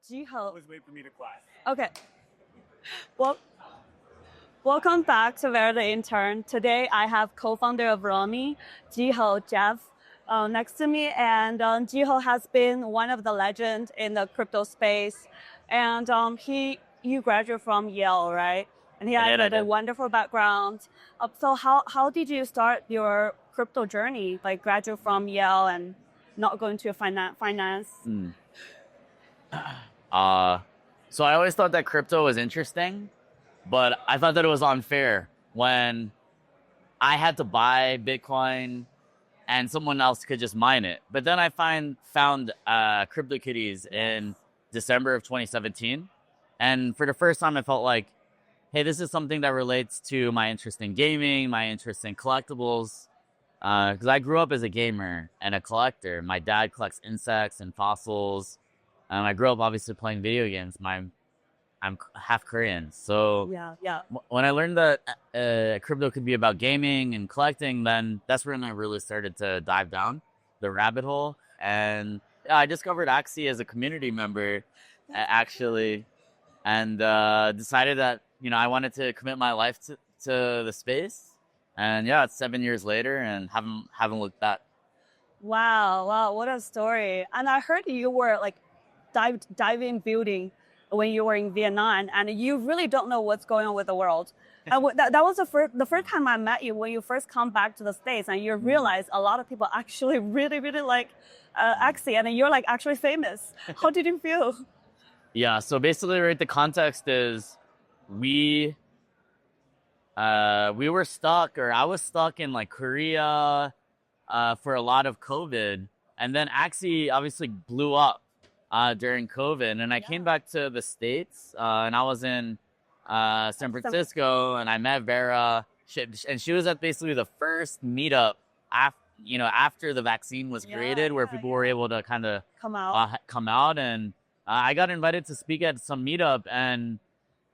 Jhiho. Always wait for me to clap. Okay. Well, welcome back to Where the Intern. Today I have co-founder of Ronin, Jhiho, Jeff, next to me. And Jhiho has been one of the legends in the crypto space. And you graduated from Yale, right? And he has a wonderful background. So how did you start your crypto journey? Like graduate from Yale and not going to finance? So I always thought that crypto was interesting, but I thought that it was unfair when I had to buy Bitcoin and someone else could just mine it. But then I found CryptoKitties in December of 2017. And for the first time, I felt like, hey, this is something that relates to my interest in gaming, my interest in collectibles. Because I grew up as a gamer and a collector. My dad collects insects and fossils. I grew up obviously playing video games. I'm half Korean, so yeah. When I learned that crypto could be about gaming and collecting, then that's when I really started to dive down the rabbit hole. And I discovered Axie as a community member, actually, and decided that I wanted to commit my life to the space. And yeah, it's 7 years later, and haven't looked back. Wow, what a story! And I heard you were like diving building when you were in Vietnam, and you really don't know what's going on with the world. And that was the first time I met you, when you first come back to the States, and you realize a lot of people actually really like Axie, and you're like actually famous. How did you feel? Yeah, so basically, right, the context is we were stuck, or I was stuck in like Korea for a lot of COVID, and then Axie obviously blew up during COVID, and I came back to the States, and I was in San Francisco, and I met Vera, and she was at basically the first meetup after the vaccine was created, where people were able to kind of come out, and I got invited to speak at some meetup, and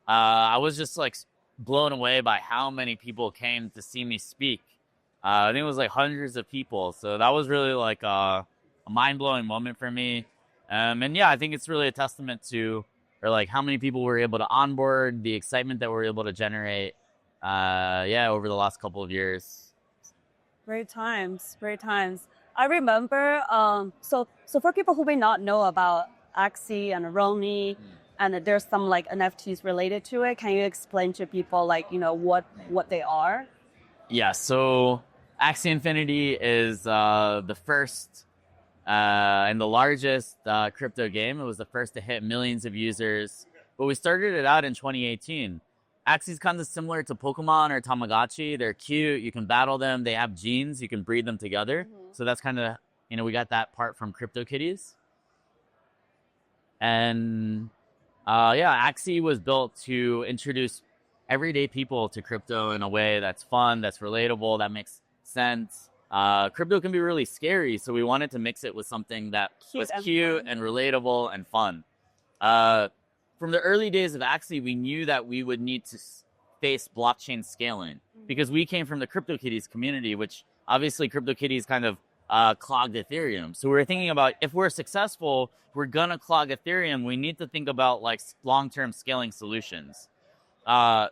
I was just like blown away by how many people came to see me speak. I think it was like hundreds of people, so that was really like a mind-blowing moment for me. And yeah, I think it's really a testament to, or like how many people were able to onboard, the excitement that we're able to generate, over the last couple of years. Great times. I remember, so for people who may not know about Axie and Ronin, and there's some like NFTs related to it, can you explain to people like, what they are? Yeah, so Axie Infinity is the first and the largest crypto game. It was the first to hit millions of users, but we started it out in 2018. Axie's kind of similar to Pokemon or Tamagotchi. They're cute. You can battle them. They have genes. You can breed them together. So that's kind of, we got that part from CryptoKitties. And Axie was built to introduce everyday people to crypto in a way that's fun, that's relatable, that makes sense. Crypto can be really scary, so we wanted to mix it with something that was cute and relatable and fun. From the early days of Axie, we knew that we would need to face blockchain scaling because we came from the CryptoKitties community, which obviously CryptoKitties kind of clogged Ethereum. So we were thinking about, if we're successful, we're gonna clog Ethereum, we need to think about like long-term scaling solutions. So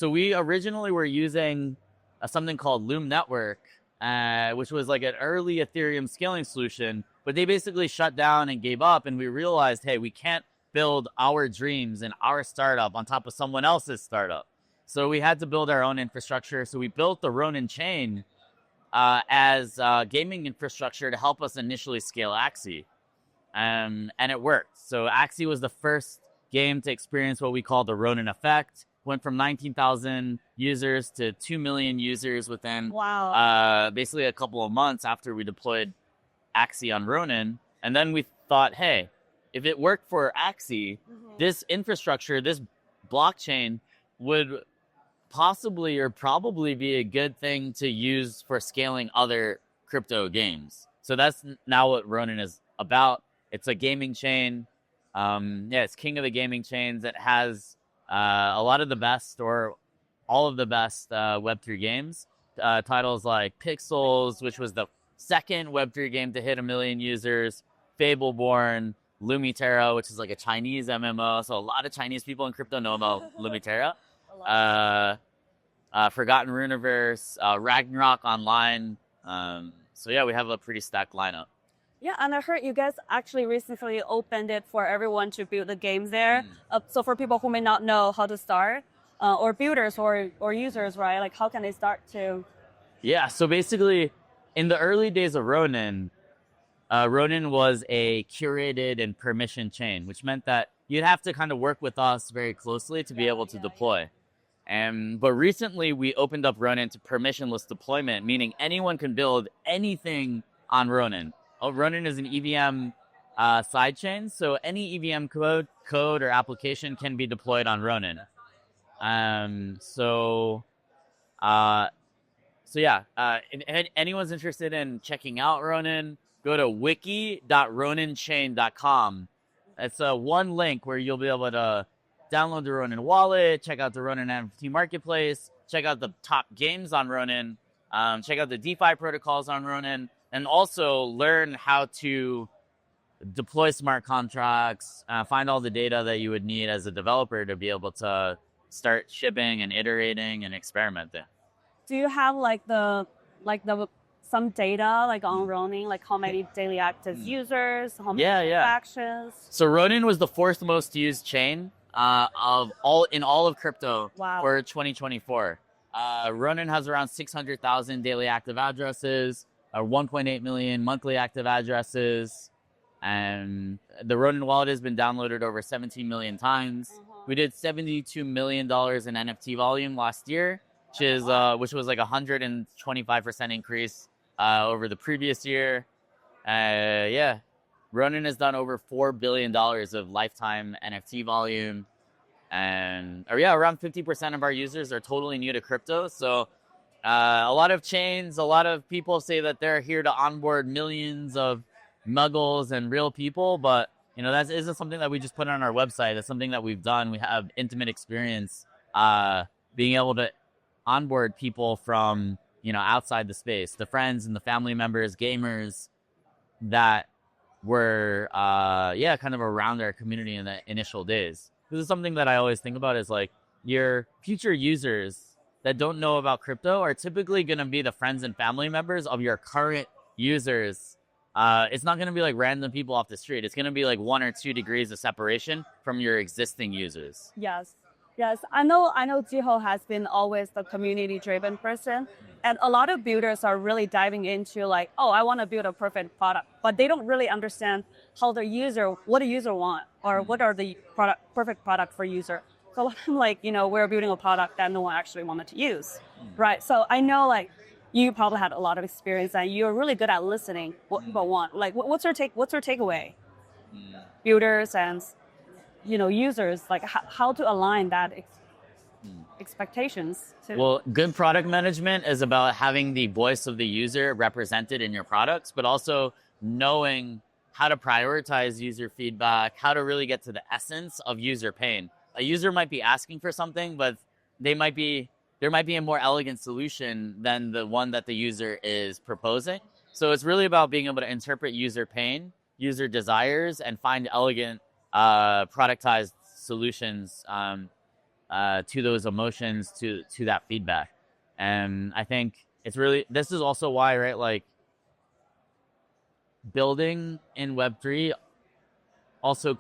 we originally were using something called Loom Network, which was like an early Ethereum scaling solution, but they basically shut down and gave up, and we realized, hey, we can't build our dreams and our startup on top of someone else's startup. So we had to build our own infrastructure. So we built the Ronin chain as gaming infrastructure to help us initially scale Axie. And it worked. So Axie was the first game to experience what we call the Ronin effect. Went from 19,000 users to 2 million users within basically a couple of months after we deployed Axie on Ronin. And then we thought, hey, if it worked for Axie, this infrastructure, this blockchain would possibly or probably be a good thing to use for scaling other crypto games. So that's now what Ronin is about. It's a gaming chain. It's king of the gaming chains. It has a lot of the best, or all of the best Web3 games. Titles like Pixels, which was the second Web3 game to hit 1 million users, Fableborn, Lumiterra, which is like a Chinese MMO. So a lot of Chinese people in crypto know about Lumiterra. Forgotten Runiverse, Ragnarok Online. So yeah, we have a pretty stacked lineup. Yeah, and I heard you guys actually recently opened it for everyone to build the game there. So for people who may not know how to start, or builders or users, right? Like how can they start to? Yeah, so basically, in the early days of Ronin, Ronin was a curated and permission chain, which meant that you'd have to kind of work with us very closely to be able to deploy. But recently, we opened up Ronin to permissionless deployment, meaning anyone can build anything on Ronin. Ronin is an EVM sidechain, so any EVM code or application can be deployed on Ronin. So yeah, if anyone's interested in checking out Ronin, go to wiki.roninchain.com. That's one link where you'll be able to download the Ronin wallet, check out the Ronin NFT marketplace, check out the top games on Ronin, check out the DeFi protocols on Ronin, and also learn how to deploy smart contracts, find all the data that you would need as a developer to be able to start shipping and iterating and experimenting. Do you have like the some data like on Ronin, like how many daily active users, how many transactions? So Ronin was the fourth most used chain of all of crypto for 2024. Ronin has around 600,000 daily active addresses, 1.8 million monthly active addresses, and the Ronin wallet has been downloaded over 17 million times. We did $72 million in NFT volume last year, which was like 125% increase over the previous year. Ronin has done over $4 billion of lifetime NFT volume. And around 50% of our users are totally new to crypto. So a lot of chains, a lot of people say that they're here to onboard millions of muggles and real people, but that isn't something that we just put on our website. That's something that we've done. We have intimate experience being able to onboard people from outside the space, the friends and the family members, gamers that were kind of around our community in the initial days. This is something that I always think about is like your future users that don't know about crypto are typically going to be the friends and family members of your current users. It's not going to be like random people off the street. It's going to be like 1 or 2 degrees of separation from your existing users. Yes. I know Jhiho has been always the community-driven person, and a lot of builders are really diving into like, oh, I want to build a perfect product, but they don't really understand what the user want, or what are the perfect product for user. So I'm like, we're building a product that no one actually wanted to use, right? So I know like you probably had a lot of experience, and you're really good at listening what people want. Like, what's your takeaway? Builders and users, like how to align that expectations to. Well, good product management is about having the voice of the user represented in your products, but also knowing how to prioritize user feedback, how to really get to the essence of user pain. A user might be asking for something, but there might be a more elegant solution than the one that the user is proposing. So it's really about being able to interpret user pain, user desires, and find elegant productized solutions to those emotions, to that feedback. And I think this is also why, right, like building in Web3, also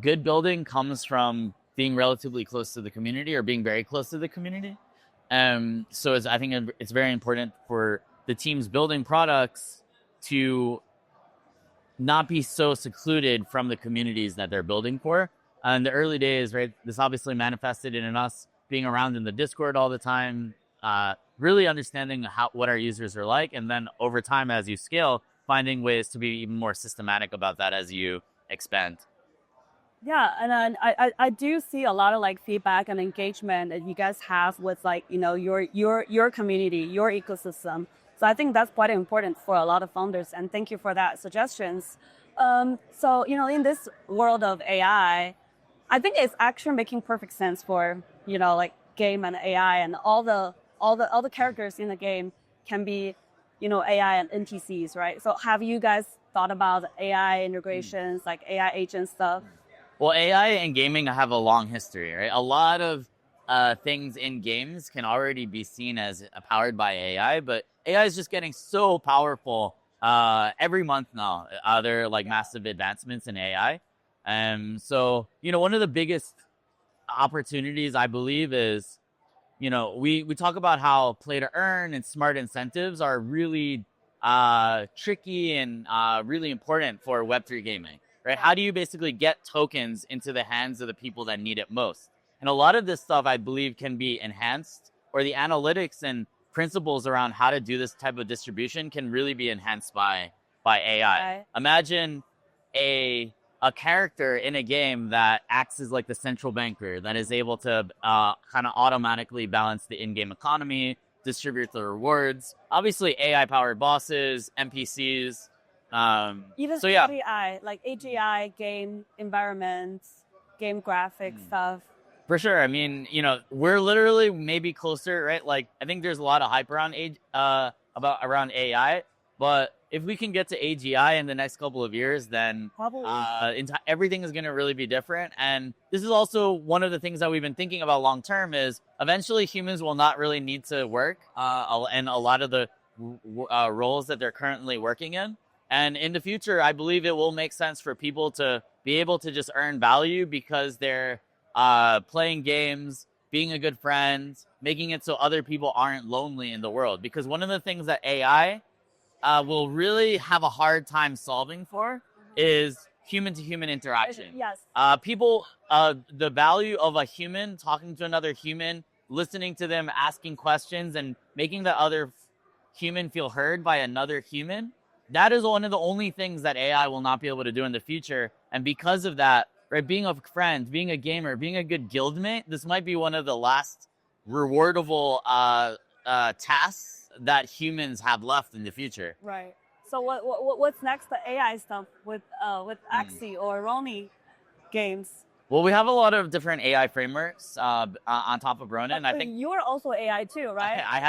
good building comes from being relatively close to the community or being very close to the community. So I think it's very important for the teams building products to not be so secluded from the communities that they're building for. In the early days, right, this obviously manifested in us being around in the Discord all the time, really understanding what our users are like, and then over time as you scale, finding ways to be even more systematic about that as you expand. Yeah, and then I do see a lot of like feedback and engagement that you guys have with like your community, your ecosystem. So I think that's quite important for a lot of founders, and thank you for that suggestions. So in this world of AI, I think it's actually making perfect sense for like game and AI, and all the characters in the game can be AI and NPCs, right? So have you guys thought about AI integrations, like AI agent stuff? Well, AI and gaming have a long history, right? A lot of things in games can already be seen as powered by AI, but AI is just getting so powerful every month now. There are like massive advancements in AI. So, one of the biggest opportunities I believe is, we talk about how play to earn and smart incentives are really tricky and really important for Web3 gaming, right? How do you basically get tokens into the hands of the people that need it most? And a lot of this stuff, I believe, can be enhanced, or the analytics and principles around how to do this type of distribution can really be enhanced by AI. Right. Imagine a character in a game that acts as like the central banker that is able to kind of automatically balance the in-game economy, distribute the rewards. Obviously, AI-powered bosses, NPCs. Even So yeah, AGI, like AGI game environments, game graphic stuff. for sure. I mean, we're literally maybe closer, right? Like, I think there's a lot of hype around around AI, but if we can get to AGI in the next couple of years, then everything is going to really be different. And this is also one of the things that we've been thinking about long term is eventually humans will not really need to work in a lot of the roles that they're currently working in. And in the future, I believe it will make sense for people to be able to just earn value because they're playing games, being a good friend, making it so other people aren't lonely in the world. Because one of the things that AI will really have a hard time solving for is human-to-human interaction. Yes. People, the value of a human talking to another human, listening to them, asking questions, and making the other human feel heard by another human, that is one of the only things that AI will not be able to do in the future. And because of that, right, being a friend, being a gamer, being a good guildmate, this might be one of the last rewardable tasks that humans have left in the future. Right. So what's next? The AI stuff with Axie or Ronin games. Well, we have a lot of different AI frameworks on top of Ronin. I think you're also AI too, right? I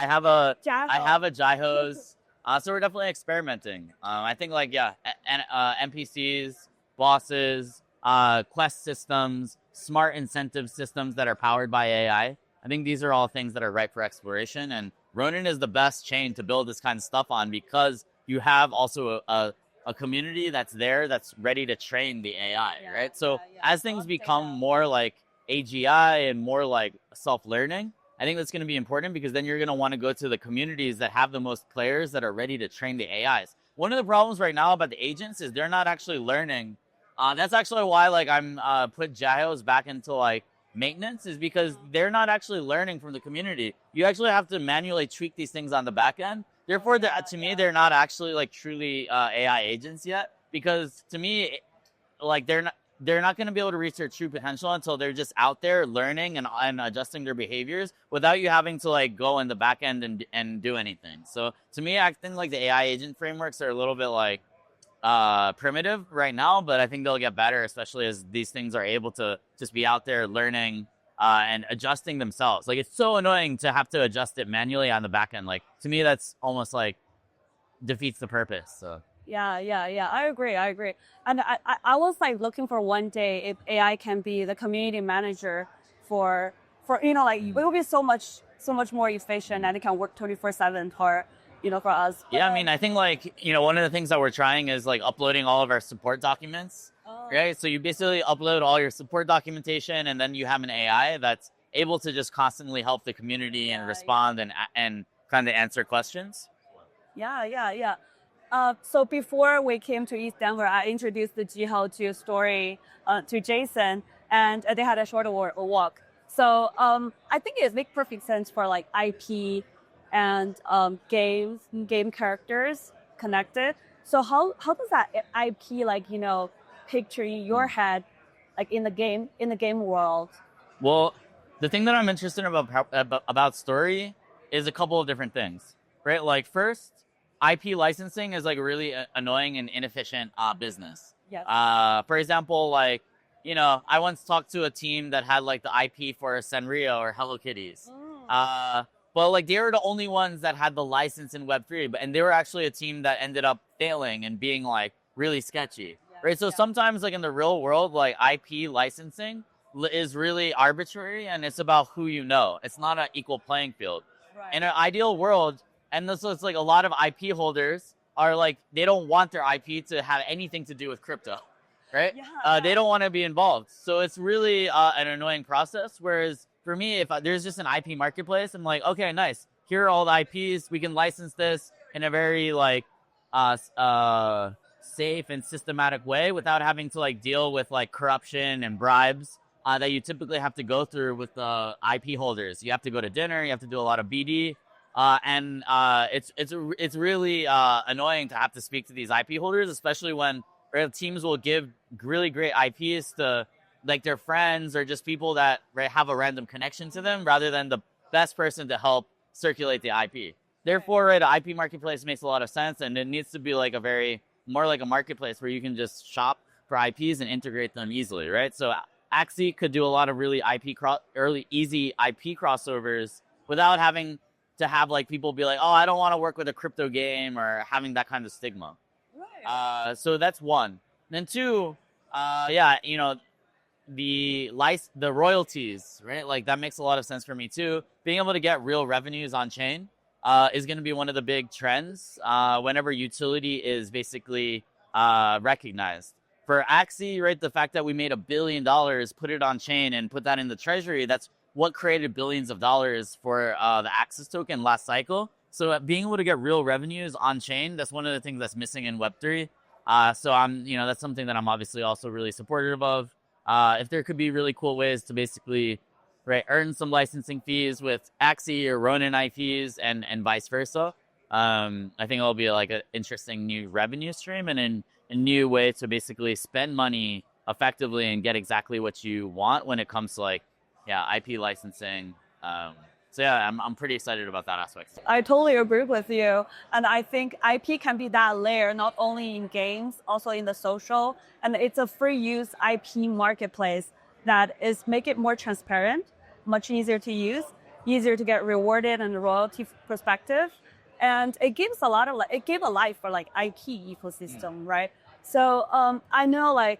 have a Jhiho. Jhiho's. So we're definitely experimenting. I think NPCs, bosses, quest systems, smart incentive systems that are powered by AI. I think these are all things that are ripe for exploration. And Ronin is the best chain to build this kind of stuff on because you have also a community that's there that's ready to train the AI, right? So as things become more like AGI and more like self-learning, I think that's going to be important because then you're going to want to go to the communities that have the most players that are ready to train the AIs. One of the problems right now about the agents is they're not actually learning. That's actually why I'm put Jhiho's back into maintenance, is because they're not actually learning from the community. You actually have to manually tweak these things on the back end. Therefore, to me, they're not actually truly AI agents yet, because to me, they're not going to be able to reach their true potential until they're just out there learning and adjusting their behaviors without you having to go in the back end and do anything. So to me, I think the AI agent frameworks are a little bit primitive right now, but I think they'll get better, especially as these things are able to just be out there learning and adjusting themselves. It's so annoying to have to adjust it manually on the back end. To me, that's almost defeats the purpose. So. Yeah. I agree. And I was looking for one day if AI can be the community manager for it will be so much more efficient, and it can work 24/7 for us. Yeah, I mean, I think one of the things that we're trying is uploading all of our support documents, right? So you basically upload all your support documentation, and then you have an AI that's able to just constantly help the community and respond and kind of answer questions. Yeah. So before we came to East Denver, I introduced the Jhiho to Story to Jason, and they had a short walk. So I think it makes perfect sense for IP and game characters connected. So how does that IP picture in your head in the game world? Well, the thing that I'm interested about Story is a couple of different things, right? First, IP licensing is a really annoying and inefficient business. Yes. For example, I once talked to a team that had the IP for Sanrio or Hello Kitties. But but like they were the only ones that had the license in Web3, and they were actually a team that ended up failing and being like really sketchy, right? So sometimes like in the real world, like IP licensing is really arbitrary, and it's about who you know. It's not an equal playing field. Right. In an ideal world, and this is like a lot of IP holders are like, they don't want their IP to have anything to do with crypto, right? They don't want to be involved. So it's really an annoying process. Whereas for me, if there's just an IP marketplace, I'm like, okay, nice. Here are all the IPs. We can license this in a very like safe and systematic way without having to like deal with like corruption and bribes that you typically have to go through with the IP holders. You have to go to dinner. You have to do a lot of BD. And it's really annoying to have to speak to these IP holders, especially when teams will give really great IPs to like their friends or just people that have a random connection to them, rather than the best person to help circulate the IP. Therefore, right, an IP marketplace makes a lot of sense, and it needs to be like more like a marketplace where you can just shop for IPs and integrate them easily, right? So Axie could do a lot of really easy IP crossovers without having to have like people be like, oh, I don't want to work with a crypto game, or having that kind of stigma. Right. So that's one. Then two, the royalties, right? Like that makes a lot of sense for me too. Being able to get real revenues on chain is going to be one of the big trends whenever utility is basically recognized. For Axie, right, the fact that we made $1 billion, put it on chain and put that in the treasury, that's what created billions of dollars for the Axis token last cycle. So being able to get real revenues on chain, that's one of the things that's missing in Web3. So that's something that I'm obviously also really supportive of. If there could be really cool ways to basically, right, earn some licensing fees with Axie or Ronin IPs and vice versa, I think it'll be like an interesting new revenue stream and a new way to basically spend money effectively and get exactly what you want when it comes to like, IP licensing. So I'm pretty excited about that aspect. I totally agree with you. And I think IP can be that layer, not only in games, also in the social. And it's a free use IP marketplace that is make it more transparent, much easier to use, easier to get rewarded in the royalty perspective. And it gives it gave a life for like IP ecosystem, right? So I know like,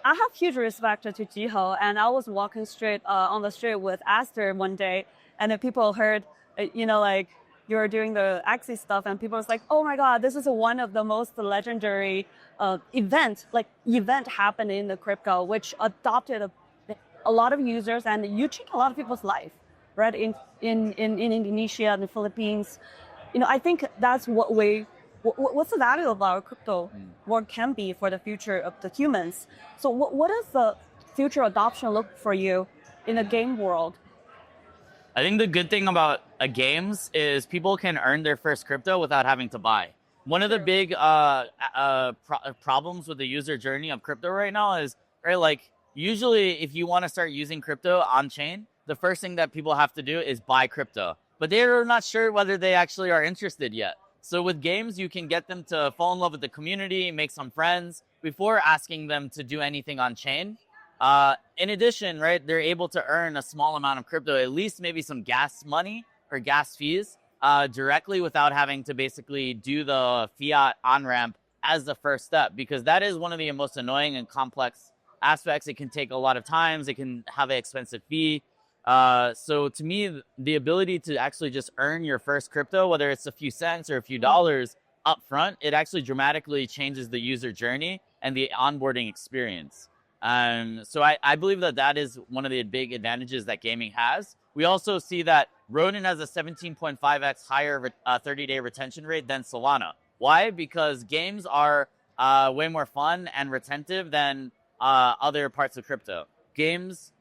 I have huge respect to Jhiho, and I was walking straight on the street with Aster one day, and the people heard, like you're doing the Axie stuff, and people was like, "Oh my God, this is one of the most legendary event happening in the crypto, which adopted a lot of users, and you changed a lot of people's life, right? In Indonesia and the Philippines, I think that's what's the value of our crypto world can be for the future of the humans. So what does the future adoption look for you in the game world? I think the good thing about games is people can earn their first crypto without having to buy. One of the big problems with the user journey of crypto right now is, right, like usually if you want to start using crypto on chain, the first thing that people have to do is buy crypto, but they're not sure whether they actually are interested yet. So with games, you can get them to fall in love with the community, make some friends before asking them to do anything on chain. In addition, right, they're able to earn a small amount of crypto, at least maybe some gas money or gas fees directly without having to basically do the fiat on-ramp as the first step, because that is one of the most annoying and complex aspects. It can take a lot of times. It can have an expensive fee. So to me, the ability to actually just earn your first crypto, whether it's a few cents or a few dollars up front, it actually dramatically changes the user journey and the onboarding experience. So I believe that is one of the big advantages that gaming has. We also see that Ronin has a 17.5x higher 30-day retention rate than Solana. Why? Because games are way more fun and retentive than other parts of crypto. Games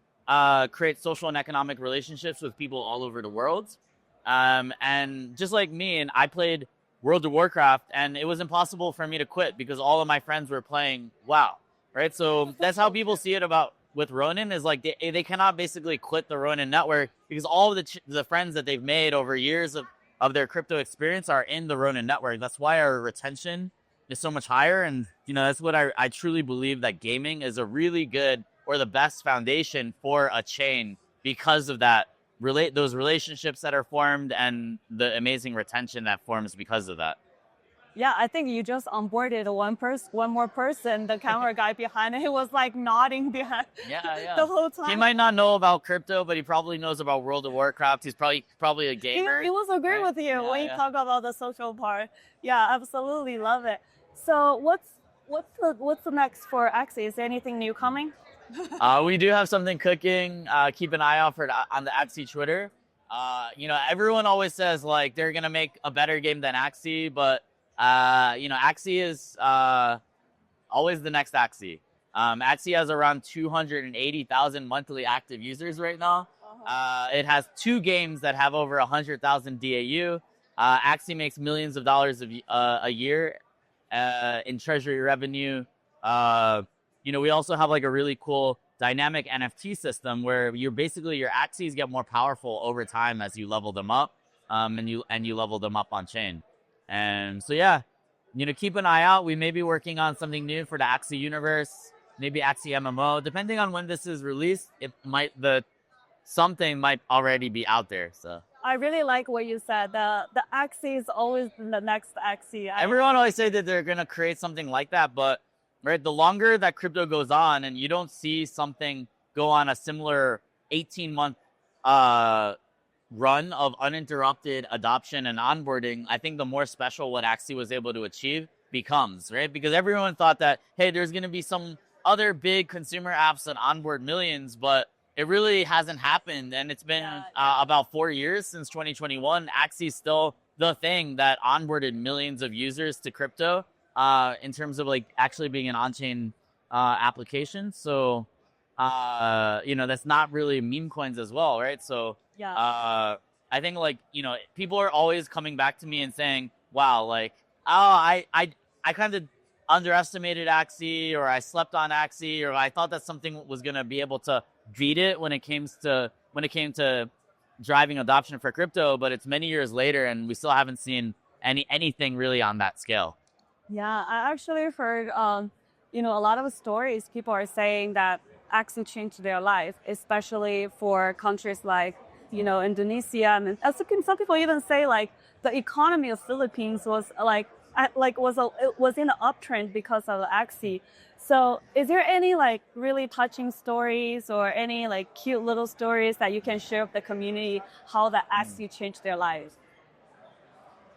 create social and economic relationships with people all over the world. And just like me, and I played World of Warcraft, and it was impossible for me to quit because all of my friends were playing WoW, right? So that's how people see it with Ronin, is like they cannot basically quit the Ronin network because all of the friends that they've made over years of their crypto experience are in the Ronin network. That's why our retention is so much higher. And, that's what I truly believe, that gaming is a really good or the best foundation for a chain because of that those relationships that are formed and the amazing retention that forms because of that. Yeah, I think you just onboarded one more person. The camera guy behind it, he was like nodding behind Yeah. the whole time. He might not know about crypto, but he probably knows about World of Warcraft. He's probably a gamer. He was agree with you when you talk about the social part. Yeah, absolutely love it. So what's the next for Axie? Is there anything new coming? We do have something cooking. Keep an eye out for it on the Axie Twitter. Everyone always says like they're gonna make a better game than Axie, but Axie is always the next Axie. Axie has around 280,000 monthly active users right now. It has 2 games that have over 100,000 DAU. Axie makes millions of dollars a year in treasury revenue. We also have like a really cool dynamic NFT system where your Axies get more powerful over time as you level them up, and you level them up on chain. And so keep an eye out. We may be working on something new for the Axie universe, maybe Axie MMO. Depending on when this is released, something might already be out there. So I really like what you said. The Axie is always the next Axie. Everyone always say that they're gonna create something like that, but right, the longer that crypto goes on and you don't see something go on a similar 18-month run of uninterrupted adoption and onboarding, I think the more special what Axie was able to achieve becomes, right? Because everyone thought that, hey, there's going to be some other big consumer apps that onboard millions, but it really hasn't happened. And it's been about 4 years since 2021. Axie is still the thing that onboarded millions of users to crypto in terms of like actually being an on-chain application. So, that's not really meme coins as well, right? So I think people are always coming back to me and saying, wow, like, I kind of underestimated Axie, or I slept on Axie, or I thought that something was going to be able to beat it when it came to driving adoption for crypto, but it's many years later and we still haven't seen anything really on that scale. Yeah, I actually heard, a lot of stories. People are saying that Axie changed their life, especially for countries like, Indonesia, and some people even say like the economy of Philippines was was in an uptrend because of Axie. So, is there any like really touching stories or any like cute little stories that you can share with the community how the Axie changed their lives?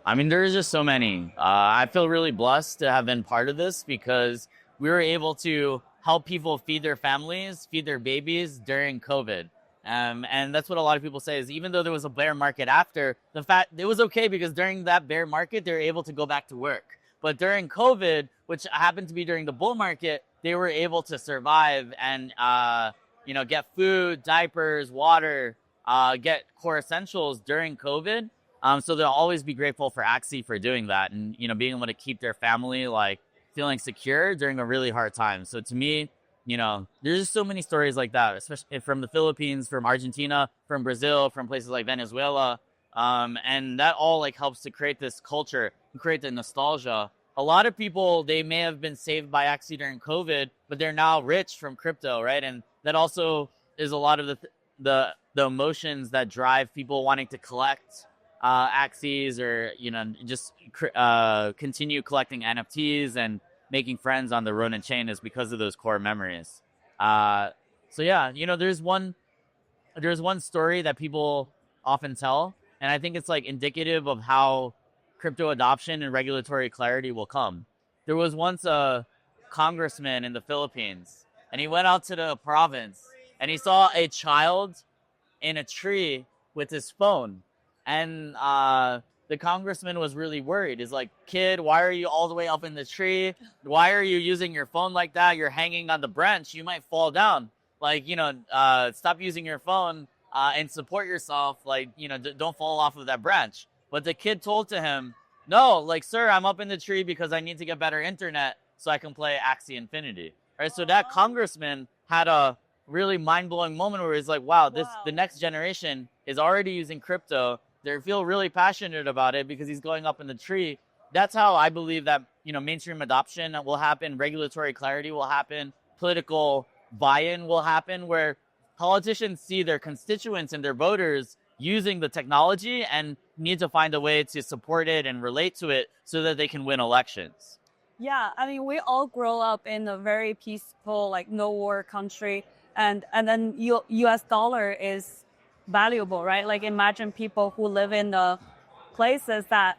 I mean, there's just so many. I feel really blessed to have been part of this because we were able to help people feed their families, feed their babies during COVID. And that's what a lot of people say is even though there was a bear market after, the fact it was okay because during that bear market, they were able to go back to work. But during COVID, which happened to be during the bull market, they were able to survive and, get food, diapers, water, get core essentials during COVID. So they'll always be grateful for Axie for doing that and, being able to keep their family like feeling secure during a really hard time. So to me, there's just so many stories like that, especially from the Philippines, from Argentina, from Brazil, from places like Venezuela. And that all like helps to create this culture, create the nostalgia. A lot of people, they may have been saved by Axie during COVID, but they're now rich from crypto, right? And that also is a lot of the emotions that drive people wanting to collect Axies or, just continue collecting NFTs and making friends on the Ronin chain is because of those core memories. There's one story that people often tell, and I think it's like indicative of how crypto adoption and regulatory clarity will come. There was once a congressman in the Philippines, and he went out to the province, and he saw a child in a tree with his phone, and the congressman was really worried. He's like, kid, why are you all the way up in the tree? Why are you using your phone like that? You're hanging on the branch. You might fall down. Like, stop using your phone and support yourself. Like, don't fall off of that branch. But the kid told to him, no, like, sir, I'm up in the tree because I need to get better internet so I can play Axie Infinity. Right? So that congressman had a really mind-blowing moment where he's like, wow, the next generation is already using crypto. They feel really passionate about it because he's going up in the tree. That's how I believe that, mainstream adoption will happen, regulatory clarity will happen, political buy-in will happen, where politicians see their constituents and their voters using the technology and need to find a way to support it and relate to it so that they can win elections. Yeah, I mean, we all grow up in a very peaceful, like no war country, and then U.S. dollar is valuable, right? Like imagine people who live in the places that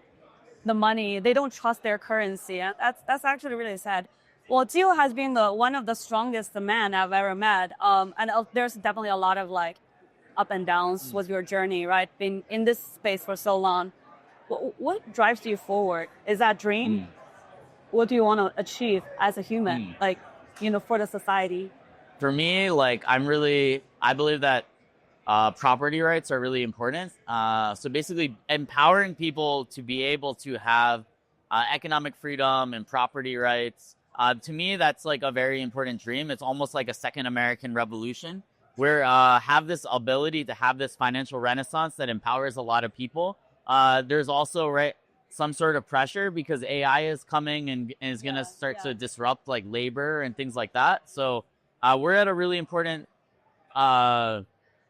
the money they don't trust their currency, and that's actually really sad. Well, Jhiho has been one of the strongest men I've ever met, and there's definitely a lot of like up and downs with your journey, right? Being in this space for so long, what drives you forward? Is that dream? What do you want to achieve as a human, like, for the society? For me, like, I believe that property rights are really important. So basically empowering people to be able to have economic freedom and property rights. To me, that's like a very important dream. It's almost like a second American revolution where have this ability to have this financial renaissance that empowers a lot of people. There's also, some sort of pressure because AI is coming and is going to start to disrupt like labor and things like that. So we're at a really important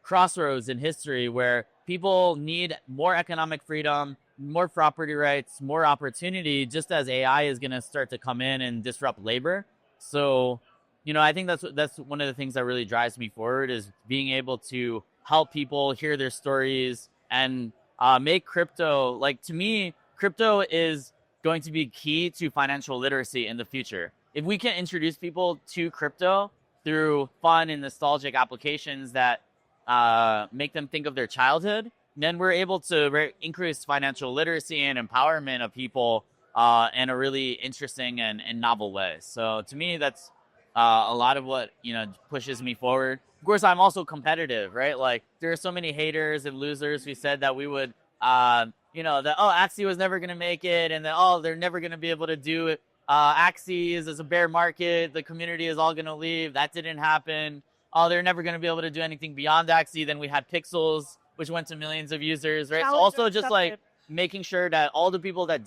crossroads in history where people need more economic freedom, more property rights, more opportunity, just as AI is going to start to come in and disrupt labor. So, I think that's one of the things that really drives me forward is being able to help people hear their stories and make crypto, like, to me, crypto is going to be key to financial literacy in the future. If we can introduce people to crypto through fun and nostalgic applications that make them think of their childhood, then we're able to increase financial literacy and empowerment of people in a really interesting and novel way. So to me, that's a lot of what pushes me forward. Of course, I'm also competitive, right? Like there are so many haters and losers who said that we would that Axie was never going to make it, and that they're never going to be able to do it. Axie is a bear market. The community is all going to leave. That didn't happen. They're never going to be able to do anything beyond Axie. Then we had Pixels, which went to millions of users, right? So also just like making sure that all the people that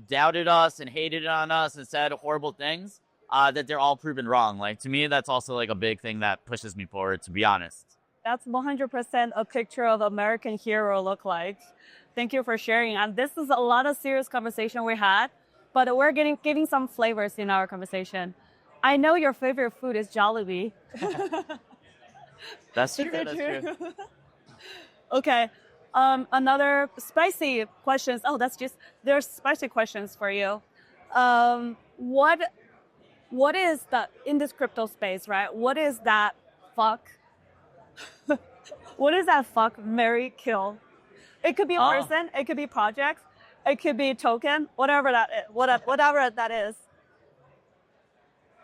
doubted us and hated on us and said horrible things, that they're all proven wrong. Like to me, that's also like a big thing that pushes me forward, to be honest. That's 100% a picture of American hero look like. Thank you for sharing. And this is a lot of serious conversation we had, but we're giving some flavors in our conversation. I know your favorite food is Jollibee. That's true. That's true. Okay. Another spicy questions. There's spicy questions for you. What is in this crypto space, right? What is that fuck? What is that fuck, marry, kill? It could be a person, it could be projects, it could be token, whatever that is.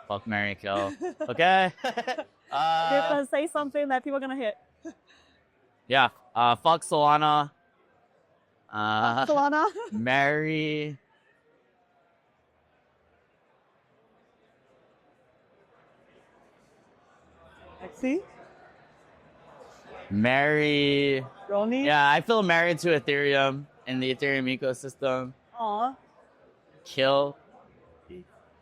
Fuck, marry, kill. Okay. You're gonna say something that people are gonna hit. Yeah. Fuck Solana. Solana. Marry. See? Marry. Ronin. Yeah, I feel married to Ethereum and the Ethereum ecosystem. Aw. Kill.